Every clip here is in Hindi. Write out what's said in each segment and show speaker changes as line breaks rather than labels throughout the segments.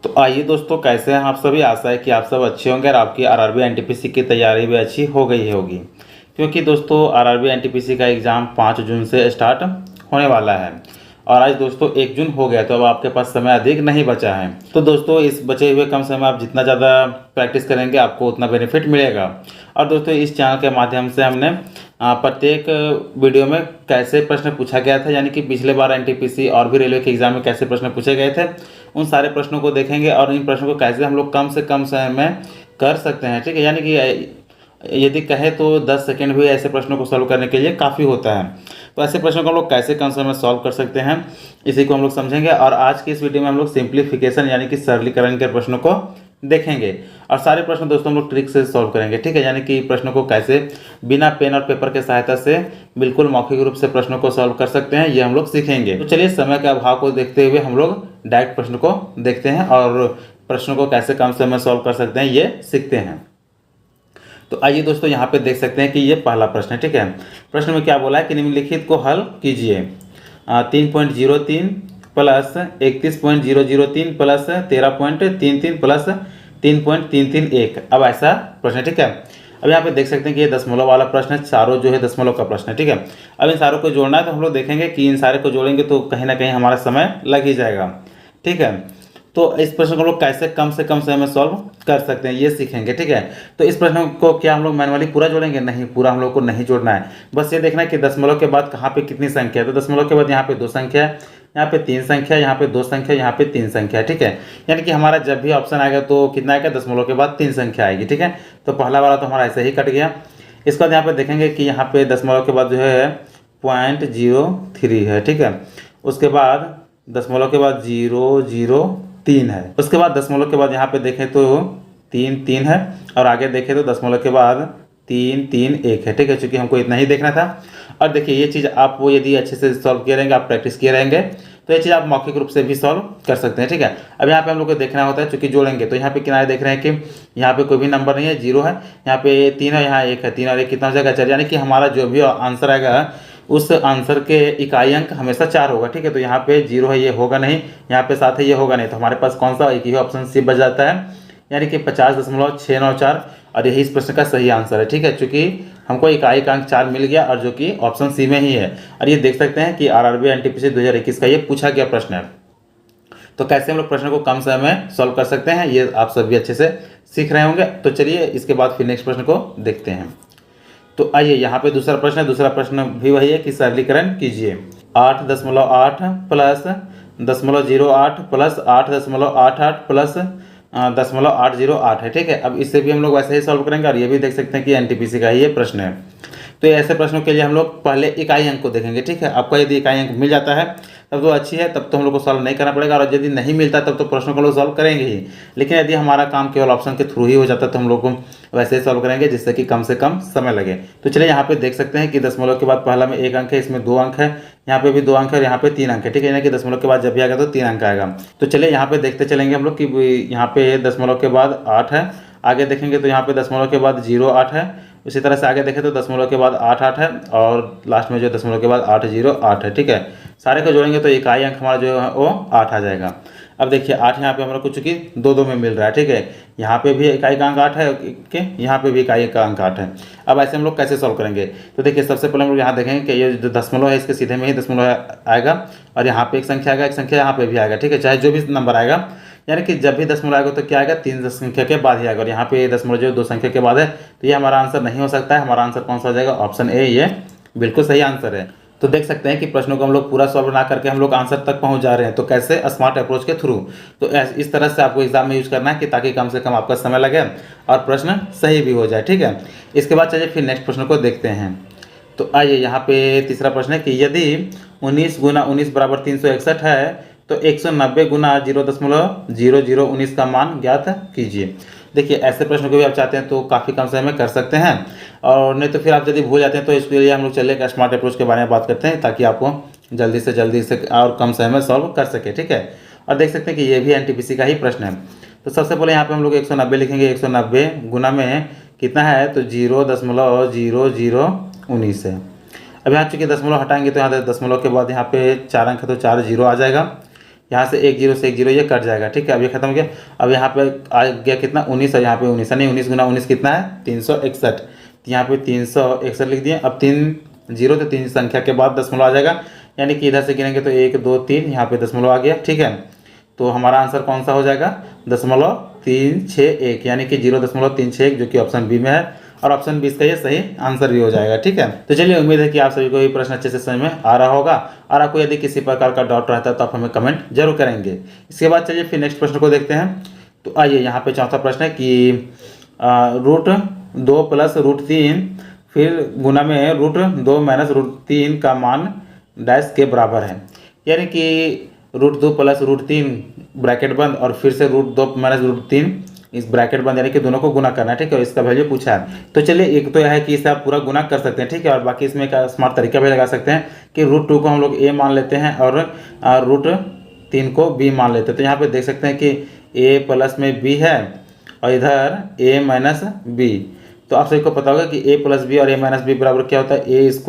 तो आइए दोस्तों, कैसे हैं आप सभी। आशा है कि आप सब अच्छे होंगे और आपकी आरआरबी एनटीपीसी की तैयारी भी अच्छी हो गई होगी, क्योंकि दोस्तों आरआरबी एनटीपीसी का एग्ज़ाम 5 जून से स्टार्ट होने वाला है और आज दोस्तों 1 जून हो गया, तो अब आपके पास समय अधिक नहीं बचा है। तो दोस्तों इस बचे हुए कम समय आप जितना ज़्यादा प्रैक्टिस करेंगे आपको उतना बेनिफिट मिलेगा। और दोस्तों इस चैनल के माध्यम से हमने प्रत्येक वीडियो में कैसे प्रश्न पूछा गया था, यानी कि पिछले बार एनटीपीसी और भी रेलवे के एग्जाम में कैसे प्रश्न पूछे गए थे, उन सारे प्रश्नों को देखेंगे और इन प्रश्नों को कैसे हम लोग कम से कम समय में कर सकते हैं। ठीक है, यानी कि यदि कहे तो 10 सेकंड भी ऐसे प्रश्नों को सॉल्व करने के लिए काफ़ी होता है। तो ऐसे प्रश्नों को हम लोग कैसे कम समय में सॉल्व कर सकते हैं, इसी को हम लोग समझेंगे। और आज की इस वीडियो में हम लोग सिंप्लीफिकेशन यानी कि सरलीकरण के प्रश्नों को देखेंगे और सारे प्रश्न दोस्तों हम लोग ट्रिक से सॉल्व करेंगे। ठीक है, यानी कि प्रश्नों को कैसे बिना पेन और पेपर के सहायता से बिल्कुल मौखिक रूप से प्रश्नों को सॉल्व कर सकते हैं, ये हम लोग सीखेंगे। तो चलिए समय के अभाव को देखते हुए हम लोग डायरेक्ट प्रश्न को देखते हैं और प्रश्नों को कैसे कम समय में सॉल्व कर सकते हैं ये सीखते हैं। तो आइए दोस्तों यहाँ पे देख सकते हैं कि ये पहला प्रश्न है। ठीक है, प्रश्न में क्या बोला है कि निम्नलिखित को हल कीजिए। 3.03 प्लस 31.003 प्लस 13.33 प्लस 3.331। अब ऐसा प्रश्न है। ठीक है, अब यहाँ पे देख सकते हैं कि ये दशमलव वाला प्रश्न है, चारों जो है दशमलव का प्रश्न है। ठीक है, अब इन सारों को जोड़ना है तो हम लोग देखेंगे कि इन सारे को जोड़ेंगे तो कहीं ना कहीं हमारा समय लग ही जाएगा। ठीक है, तो इस प्रश्न को हम लोग कैसे कम से कम समय में सॉल्व कर सकते हैं ये सीखेंगे। ठीक है, तो इस प्रश्न को क्या हम लोग मैनुअली पूरा जोड़ेंगे? नहीं, पूरा हम लोग को नहीं जोड़ना है। बस ये देखना है कि दशमलव के बाद कहाँ पे कितनी संख्या है। तो दशमलव के बाद यहाँ पे 2 संख्या है, यहाँ पे 3 संख्या, यहाँ पे 2 संख्या, यहाँ पे 3 संख्या है। ठीक है, यानी कि हमारा जब भी ऑप्शन आएगा तो कितना आएगा? दशमलव के बाद 3 संख्या आएगी। ठीक है, तो पहला वाला तो हमारा ऐसे ही कट गया। इसके बाद यहाँ पे देखेंगे कि यहाँ पे दशमलव के बाद जो है 0.03 है। ठीक है, उसके बाद दशमलव के बाद 003 है। उसके बाद दशमलव के बाद यहाँ पे देखें तो 3 है और आगे देखें तो दशमलव के बाद 3 है। ठीक है, चूंकि हमको इतना ही देखना था। और देखिए ये चीज़ आप वो यदि अच्छे से सॉल्व किए रहेंगे, आप प्रैक्टिस किए रहेंगे तो ये चीज़ आप मौखिक रूप से भी सॉल्व कर सकते हैं। ठीक है, अब यहाँ पे हम लोग को देखना होता है, चूंकि जोड़ेंगे तो यहाँ पे किनारे देख रहे हैं कि यहाँ पे कोई भी नंबर नहीं है, 0 है, यहाँ पे 3 है, यहाँ 1 है, 3 और 1 कितना हो जाएगा? 4। यानी कि हमारा जो भी आंसर आएगा उस आंसर के इकाई अंक हमेशा 4 होगा। ठीक है, तो यहाँ पे 0 है, ये होगा नहीं, यहाँ पे 7 है, ये होगा नहीं, तो हमारे पास कौन सा? एक ही ऑप्शन सी बच जाता है, यानी कि 50.694 और यही इस प्रश्न का सही आंसर है। ठीक है, चूंकि हमको इकाई का अंक 4 मिल गया और जो कि ऑप्शन सी में ही है। और ये देख सकते हैं कि आरआरबी एनटीपीसी 2021 का ये पूछा गया प्रश्न है। तो कैसे हम लोग प्रश्न को कम समय में सॉल्व कर सकते हैं ये आप सभी अच्छे से सीख रहे होंगे। तो चलिए इसके बाद फिर नेक्स्ट प्रश्न को देखते हैं। तो आइए यहाँ पे दूसरा प्रश्न है। दूसरा प्रश्न भी वही है कि सरलीकरण कीजिए। 8.8 प्लस 0.08 प्लस 8.88 प्लस 0.808 है। ठीक है, अब इससे भी हम लोग वैसे ही सॉल्व करेंगे और ये भी देख सकते हैं कि एनटीपीसी का ही ये प्रश्न है। तो ऐसे प्रश्नों के लिए हम लोग पहले इकाई अंक को देखेंगे। ठीक है, आपको यदि इकाई अंक मिल जाता है तब तो अच्छी है, तब तो हम लोग को सॉल्व नहीं करना पड़ेगा, और यदि नहीं मिलता तब तो प्रश्नों को लोग सॉल्व करेंगे ही। लेकिन यदि हमारा काम केवल ऑप्शन के थ्रू ही हो जाता है तो हम लोग को वैसे ही सॉल्व करेंगे जिससे कि कम से कम समय लगे। तो चलिए यहाँ पे देख सकते हैं कि दशमलव के बाद पहला में 1 अंक है, इसमें 2 अंक है, यहाँ पे भी 2 अंक है और यहाँ पे 3 अंक है। ठीक है, यानी कि दशमलव के बाद जब भी आएगा तो 3 अंक आएगा। तो चलिए यहाँ पे देखते चलेंगे हम लोग कि यहाँ पे दशमलव के बाद 8 है, आगे देखेंगे तो यहाँ पे दशमलव के बाद 0.8 है, उसी तरह से आगे देखें तो दशमलव के बाद 8 है और लास्ट में जो दशमलव के बाद 808 है। ठीक है, सारे को जोड़ेंगे तो इकाई अंक हमारा जो है वो 8 आ जाएगा। अब देखिए 8 यहाँ पे हमारा कुछ चूँकि 2 में मिल रहा है। ठीक है, यहाँ पे भी इकाई का अंक 8 है, यहाँ पे भी इकाई का अंक 8 है। अब ऐसे हम लोग कैसे सॉल्व करेंगे? तो देखिए सबसे पहले हम लोग यहाँ देखेंगे कि ये जो दशमलव है इसके सीधे में ही दशमलव आएगा और यहाँ पे एक संख्या आएगा, एक संख्या यहाँ पे भी आएगा। ठीक है, चाहे जो भी नंबर आएगा, यानी कि जब भी दशमलव आएगा तो क्या आएगा? 3 संख्या के बाद ही आएगा। और यहाँ पे दशमलव जो 2 संख्या के बाद है तो ये हमारा आंसर नहीं हो सकता है। हमारा आंसर कौन सा हो जाएगा? ऑप्शन ए, ये बिल्कुल सही आंसर है। तो देख सकते हैं कि प्रश्नों को हम लोग पूरा सॉल्व ना करके हम लोग आंसर तक पहुंच जा रहे हैं। तो कैसे? स्मार्ट अप्रोच के थ्रू। तो इस तरह से आपको एग्जाम में यूज करना है कि ताकि कम से कम आपका समय लगे और प्रश्न सही भी हो जाए। ठीक है, इसके बाद चलिए फिर नेक्स्ट प्रश्न को देखते हैं। तो आइए यहाँ पे तीसरा प्रश्न है कि यदि 19 गुना 19 बराबर 361 है तो 190 गुना 0.0019 का मान ज्ञात कीजिए। देखिए ऐसे प्रश्न को भी आप चाहते हैं तो काफ़ी कम समय में कर सकते हैं, और नहीं तो फिर आप यदि भूल जाते हैं तो इसके लिए हम लोग चलिए स्मार्ट अप्रोच के बारे में बात करते हैं ताकि आपको जल्दी से और कम समय में सॉल्व कर सके। ठीक है, और देख सकते हैं कि ये भी एनटीपीसी का ही प्रश्न है। तो सबसे पहले यहाँ पे हम लोग 190 लिखेंगे। 190 गुना में कितना है? तो 0.0019 है। अब यहाँ चूँकि दशमलव हटाएंगे तो यहाँ दशमलव के बाद यहाँ पे 4 अंक है तो 4 0 आ जाएगा। यहाँ से एक जीरो से एक जीरो ये कट जाएगा, ठीक है। अब ये खत्म हो गया। अब यहाँ पे आ गया कितना 19 और यहाँ पे 19 नहीं 19 गुना 19 कितना है 361, तो यहाँ पे 361 लिख दिए। अब 3 जीरो तो 3 संख्या के बाद दशमलव आ जाएगा, यानी कि इधर से गिनेंगे तो 1 2 3 यहाँ पे दशमलव आ गया, ठीक है। तो हमारा आंसर कौन सा हो जाएगा 0.361, यानी कि 0.361 जो कि ऑप्शन बी में है, और ऑप्शन बी इसका ये सही आंसर भी हो जाएगा, ठीक है। तो चलिए उम्मीद है कि आप सभी को ये प्रश्न अच्छे से समझ में आ रहा होगा, और आपको यदि किसी प्रकार का डाउट रहता है तो आप हमें कमेंट जरूर करेंगे। इसके बाद चलिए फिर नेक्स्ट प्रश्न को देखते हैं। तो आइए यहाँ पे चौथा प्रश्न है कि √2 + √3 फिर गुना में √2 - √3 का मान डैश के बराबर है, यानी कि √2 + √3 ब्रैकेट बंद और फिर से √2 - √3 इस ब्रैकेट बंद, यानी कि दोनों को गुना करना है, ठीक है। और इसका वैल्यू पूछा है। तो चलिए एक तो यह है कि इसे आप पूरा गुना कर सकते हैं, ठीक है, और बाकी इसमें एक स्मार्ट तरीका भी लगा सकते हैं कि √2 को हम लोग a मान लेते हैं और √3 को b मान लेते हैं। तो यहाँ पे देख सकते हैं कि a प्लस में b है और इधर a माइनस b। तो आप सभी को पता होगा कि a + b और a - b बराबर क्या होता है a² -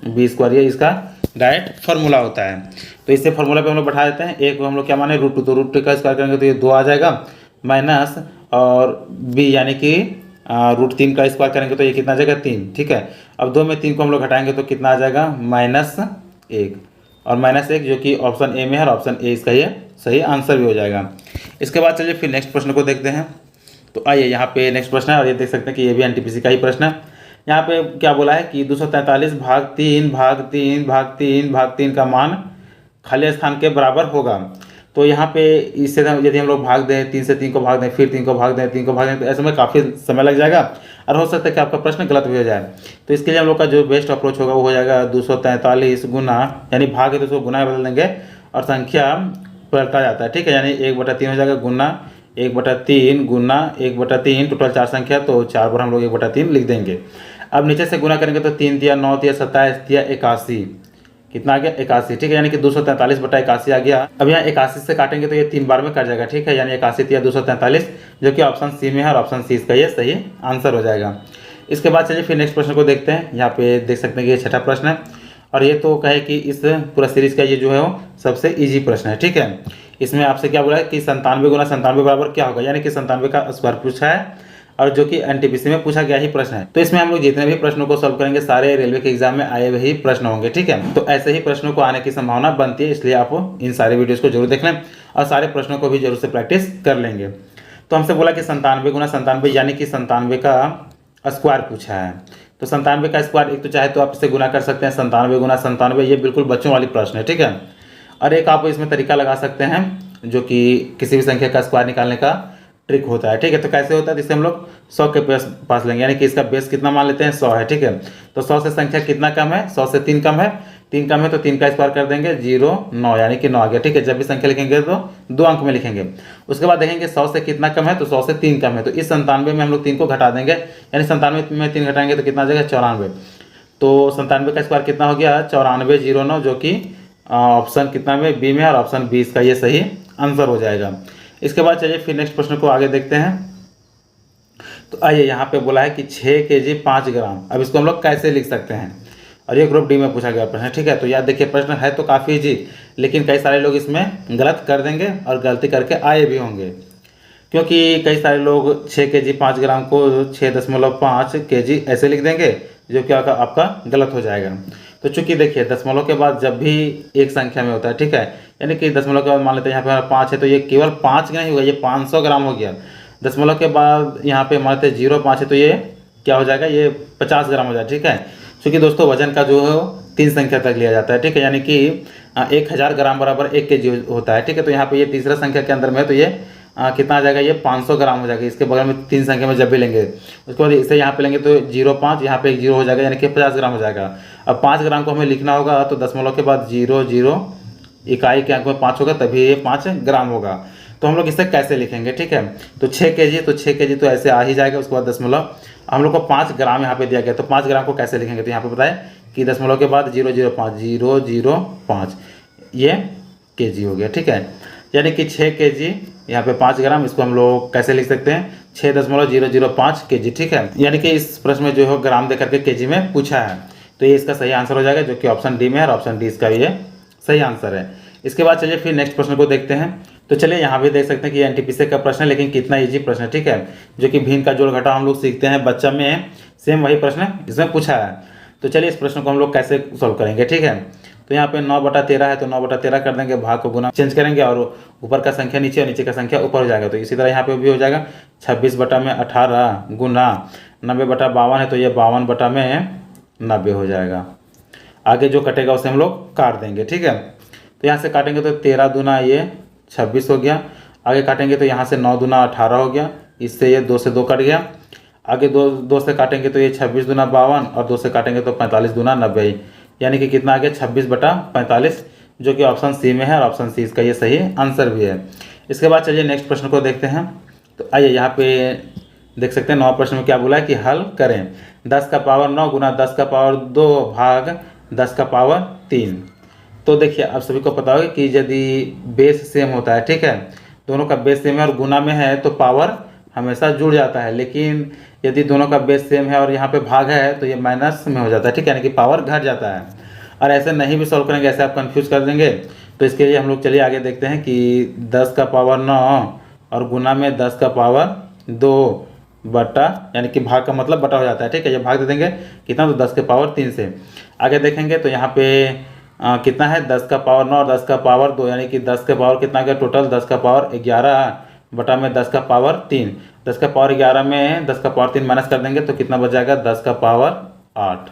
b², ये इसका डायरेक्ट फार्मूला होता है। तो इससे फार्मूला पे हम लोग बैठा देते हैं। a को हम लोग क्या माने √2, तो √2 का स्क्वायर करेंगे तो ये 2 आ जाएगा, माइनस और b यानी कि √3 का स्क्वायर करेंगे तो ये कितना आ जाएगा 3, ठीक है। अब 2 में 3 को हम लोग घटाएंगे तो कितना आ जाएगा -1, और -1 जो कि ऑप्शन ए में है, और ऑप्शन ए इसका ये सही आंसर भी हो जाएगा। इसके बाद चलिए फिर नेक्स्ट प्रश्न को देखते हैं। तो आइए यहाँ पे नेक्स्ट प्रश्न है, और ये देख सकते हैं कि ये भी एनटीपीसी का ही प्रश्न है। यहाँ पे क्या बोला है कि 243 भाग 3 भाग 3 भाग 3 भाग 3 का मान खाली स्थान के बराबर होगा। तो यहाँ पे इससे यदि हम लोग भाग दें 3 से 3 को भाग दें, फिर 3 को भाग दें, 3 को भाग दें, तो ऐसे में काफ़ी समय लग जाएगा और हो सकता है कि आपका प्रश्न गलत भी हो जाए। तो इसके लिए हम लोग का जो बेस्ट अप्रोच होगा वो हो जाएगा 243 गुना, यानी भाग है तो उसको गुना बदल देंगे और संख्या पलटा जाता है, ठीक है, यानी 1/3 हो जाएगा गुना 1/3 गुना 1/3, टोटल 4 संख्या, तो 4 बार हम लोग 1/3 लिख देंगे। अब नीचे से गुना करेंगे तो 3 × 9 = 27 × 81, कितना आ गया 81, ठीक है, यानी कि 243/81 आ गया। अब यहाँ 81 से काटेंगे तो ये 3 बार में कट जाएगा, ठीक है, यानी 81 × 243 जो कि ऑप्शन सी में है, और ऑप्शन सी इसका ये सही आंसर हो जाएगा। इसके बाद चलिए फिर नेक्स्ट प्रश्न को देखते हैं। यहाँ पे देख सकते हैं कि ये छठा प्रश्न है, और ये तो कहे कि इस पूरा सीरीज का ये जो है वो सबसे ईजी प्रश्न है, ठीक है। इसमें आपसे क्या बोला है कि 97 गुना 97 बराबर क्या होगा, यानी कि 97 का स्क्वायर पूछा है, और जो कि एनटीपीसी में पूछा गया ही प्रश्न है। तो इसमें हम लोग जितने भी प्रश्नों को सॉल्व करेंगे सारे रेलवे के एग्जाम में आए हुए ही प्रश्न होंगे, ठीक है। तो ऐसे ही प्रश्नों को आने की संभावना बनती है, इसलिए आप इन सारे वीडियोस को जरूर देख लें और सारे प्रश्नों को भी जरूर से प्रैक्टिस कर लेंगे। तो हमसे बोला कि 97 गुना 97, यानी कि 97 का स्क्वायर पूछा है। तो 97 का स्क्वायर एक तो चाहे तो आप इससे गुना कर सकते हैं 97 गुना 97, ये बिल्कुल बच्चों वाली प्रश्न है, ठीक है। और एक आप इसमें तरीका लगा सकते हैं जो कि किसी भी संख्या का स्क्वायर निकालने का ट्रिक होता है, ठीक है। तो कैसे होता है, जिससे हम लोग 100 के पास लेंगे, यानी कि इसका बेस कितना मान लेते हैं 100 है, ठीक है। तो 100 से संख्या कितना कम है, 100 से 3 कम है, 3 कम है तो 3 का स्क्वायर कर देंगे 0 9, यानी कि 9 आ गया, ठीक है। जब भी संख्या लिखेंगे तो 2 अंक में लिखेंगे। उसके बाद देखेंगे 100 से कितना कम है, तो 100 से 3 कम है, तो इस 97 में हम लोग 3 को घटा देंगे, यानी 97 में 3 घटाएंगे तो कितना आ जाएगा 94। तो 97 का स्क्वायर कितना हो गया 94 09, जो कि ऑप्शन कितना में बी में, और ऑप्शन 20 का ये सही आंसर हो जाएगा। इसके बाद चलिए फिर नेक्स्ट प्रश्न को आगे देखते हैं। तो आइए यहाँ पे बोला है कि 6 kg 5 ग्राम, अब इसको हम लोग कैसे लिख सकते हैं, और ये ग्रुप डी में पूछा गया प्रश्न है, ठीक है। तो याद देखिए प्रश्न है तो काफ़ी ईजी, लेकिन कई सारे लोग इसमें गलत कर देंगे और गलती करके आए भी होंगे, क्योंकि कई सारे लोग 6 kg 5 ग्राम को 6.5 kg ऐसे लिख देंगे, जो कि आपका गलत हो जाएगा। तो चूंकि देखिए दशमलव के बाद जब भी एक संख्या में होता है, ठीक है, यानी कि दशमलव के बाद मान लेते हैं यहाँ पे 5 है, तो ये केवल 5 नहीं होगा, ये 500 ग्राम हो गया। दशमलव के बाद यहाँ पे मान लेते हैं 0.5 है, तो ये क्या हो जाएगा, ये 50 ग्राम हो जाएगा, ठीक है। क्योंकि दोस्तों वजन का जो है 3 संख्या तक लिया जाता है, ठीक है, यानी कि 1000 ग्राम बराबर 1 kg होता है, ठीक है। तो यहाँ पे ये तीसरा संख्या के अंदर में है, तो ये कितना आ जाएगा, ये 500 ग्राम हो जाएगा। इसके बगल में 3 संख्या में जब भी लेंगे, उसके बाद इसे यहाँ पे लेंगे तो 0.5, यहाँ पे एक 0 हो जाएगा, यानी कि 50 ग्राम हो जाएगा। अब 5 ग्राम को हमें लिखना होगा, तो दशमलव के बाद 0 इकाई के अंक में 5 होगा, तभी ये 5 ग्राम होगा। तो हम लोग इसे कैसे लिखेंगे, ठीक है। तो 6 kg, तो 6 kg तो ऐसे आ ही जाएगा। उसके बाद दशमलव हम लोग को 5 ग्राम यहाँ पे दिया गया, तो 5 ग्राम को कैसे लिखेंगे, तो यहाँ पे बताए कि दशमलव के बाद 005 ये kg हो गया, ठीक है। यानी कि 6 kg यहाँ पे 5 ग्राम, इसको हम लोग कैसे लिख सकते हैं 6.005 kg, ठीक है। यानी कि इस प्रश्न में जो है ग्राम दे करके kg में पूछा है, तो ये इसका सही आंसर हो जाएगा, जो कि ऑप्शन डी में है, और ऑप्शन डी इसका ये सही आंसर है। इसके बाद चलिए फिर नेक्स्ट प्रश्न को देखते हैं। तो चलिए यहाँ भी देख सकते हैं कि ये एनटीपीसी का प्रश्न है, लेकिन कितना ईजी प्रश्न है, ठीक है। जो कि भिन्न का जोड़ घटाव हम लोग सीखते हैं बच्चा में, सेम वही प्रश्न इसमें पूछा है। तो चलिए इस प्रश्न को हम लोग कैसे सॉल्व करेंगे, ठीक है। तो यहाँ पे 9/13 है, तो 9/13 कर देंगे, भाग को गुना चेंज करेंगे और ऊपर का संख्या नीचे और नीचे का संख्या ऊपर हो जाएगा। तो इसी तरह यहाँ पे भी हो जाएगा 26/18 गुना 90/52 है, तो ये 52/90 हो जाएगा। आगे जो कटेगा उसे हम लोग काट देंगे, ठीक है। तो यहाँ से काटेंगे तो 13 दूना ये 26 हो गया। आगे काटेंगे तो यहाँ से 9 दूना 18 हो गया, इससे ये 2 से 2 कट गया। आगे 2 से काटेंगे तो ये 26 दूना 52 और 2 से काटेंगे तो 45 दूना 90, यानी कि कितना आ गया 26/45, जो कि ऑप्शन सी में है और ऑप्शन सी इसका ये सही आंसर भी है। इसके बाद चलिए नेक्स्ट प्रश्न को देखते हैं। तो आइए यहाँ पे देख सकते हैं 9 प्रश्न में क्या बोला है कि हल करें 10 का पावर 9 गुना 10 का पावर 2 भाग 10 का पावर 3। तो देखिए आप सभी को पता होगा कि यदि बेस सेम होता है, ठीक है, दोनों का बेस सेम है और गुना में है तो पावर हमेशा जुड़ जाता है, लेकिन यदि दोनों का बेस सेम है और यहाँ पे भाग है तो ये माइनस में हो जाता है, ठीक है, यानी कि पावर घट जाता है। और ऐसे नहीं भी सॉल्व करेंगे, ऐसे आप कंफ्यूज कर देंगे। तो इसके लिए हम लोग चलिए आगे देखते हैं कि 10 का पावर 9 और गुना में 10 का पावर 2 बटा, यानी कि भाग का मतलब बटा हो जाता है, ठीक है। ये भाग दे देंगे कितना, तो 10 के पावर 3 से। आगे देखेंगे तो यहाँ पे कितना है 10 का पावर 9 और 10 का पावर 2, यानी कि 10 के पावर कितना गया टोटल 10 का पावर 11 बटा में 10 का पावर 3। 10 का पावर 11 में 10 का पावर 3 माइनस कर देंगे तो कितना बच जाएगा 10 का पावर 8,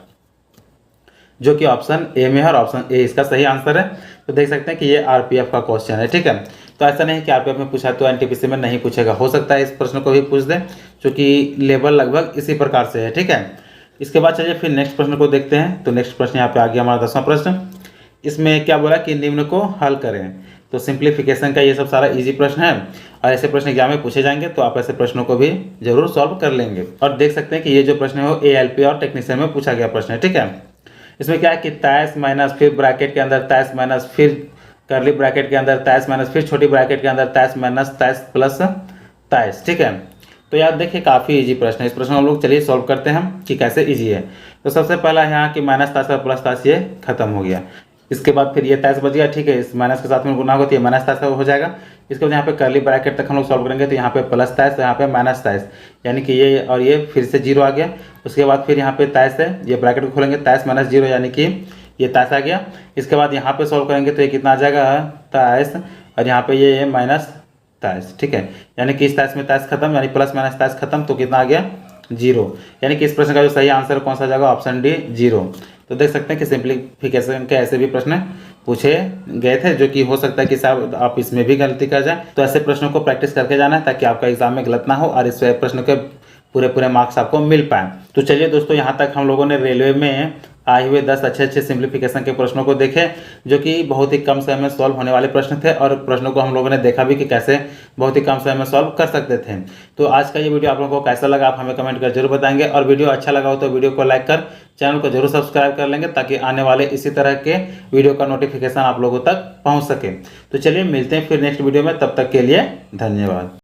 जो कि ऑप्शन ए में है और ऑप्शन ए इसका सही आंसर है। तो देख सकते हैं कि ये आरपीएफ का क्वेश्चन है, ठीक है। तो ऐसा नहीं कि आरपीएफ में पूछा तो एनटीपीसी में नहीं पूछेगा, हो सकता है इस प्रश्न को भी पूछ दे, क्योंकि लेवल लगभग इसी प्रकार से है, ठीक है। इसके बाद चलिए फिर नेक्स्ट प्रश्न को देखते हैं। तो नेक्स्ट प्रश्न यहाँ पे आ गया हमारा 10वां प्रश्न। इसमें क्या बोला कि निम्न को हल करें। तो सिंप्लीफिकेशन का ये सब सारा इजी प्रश्न है और ऐसे प्रश्न एग्जाम में पूछे जाएंगे, तो आप ऐसे प्रश्नों को भी जरूर सॉल्व कर लेंगे। और देख सकते हैं कि ये जो प्रश्न है वो एएलपी और टेक्नीशियन में पूछा गया प्रश्न है, ठीक है। इसमें क्या है कि 23 माइनस फिर ब्रैकेट के अंदर 23 माइनस फिर करली ब्रैकेट के अंदर 23 माइनस फिर छोटी ब्रैकेट के अंदर 23 माइनस 23 प्लस 23, ठीक है। तो यार देखिए काफ़ी इजी प्रश्न है। इस प्रश्न हम लोग चलिए सॉल्व करते हैं हम कि कैसे इजी है। तो सबसे पहला यहाँ कि माइनस 23 और प्लस 23 ये खत्म हो गया। इसके बाद फिर ये 23 बच गया, ठीक है, इस माइनस के साथ में गुना होगा तो ये माइनस 23 हो जाएगा। इसके बाद यहाँ पे करली ब्रैकेट तक हम लोग सॉल्व करेंगे तो यहाँ पे प्लस 23 यहाँ पे माइनस 23, यानी कि ये और ये फिर से 0 आ गया। उसके बाद फिर यहाँ पे 23 है, ये ब्रैकेट को खोलेंगे 23 माइनस 0, यानी कि ये 23 आ गया। इसके बाद यहाँ पे सॉल्व करेंगे तो ये कितना आ जाएगा 23 और यहाँ पे ये माइनस 23, ठीक है, यानी कि इस 23 में 23 खत्म, यानी प्लस माइनस 23 खत्म, तो कितना आ गया 0, यानी कि इस प्रश्न का जो सही आंसर कौन सा जाएगा ऑप्शन डी 0। तो देख सकते हैं कि सिंप्लीफिकेशन के ऐसे भी प्रश्न पूछे गए थे, जो कि हो सकता है कि साहब आप इसमें भी गलती कर जाए। तो ऐसे प्रश्नों को प्रैक्टिस करके जाना है ताकि आपका एग्जाम में गलत ना हो और इस प्रश्न के पूरे मार्क्स आपको मिल पाए। तो चलिए दोस्तों, यहाँ तक हम लोगों ने रेलवे में आए हुए 10 अच्छे सिंप्लीफिकेशन के प्रश्नों को देखे, जो कि बहुत ही कम समय में सॉल्व होने वाले प्रश्न थे और प्रश्नों को हम लोगों ने देखा भी कि कैसे बहुत ही कम समय में सॉल्व कर सकते थे। तो आज का ये वीडियो आप लोगों को कैसा लगा आप हमें कमेंट कर जरूर बताएंगे, और वीडियो अच्छा लगा हो तो वीडियो को लाइक कर चैनल को जरूर सब्सक्राइब कर लेंगे ताकि आने वाले इसी तरह के वीडियो का नोटिफिकेशन आप लोगों तक पहुँच सके। तो चलिए मिलते हैं फिर नेक्स्ट वीडियो में, तब तक के लिए धन्यवाद।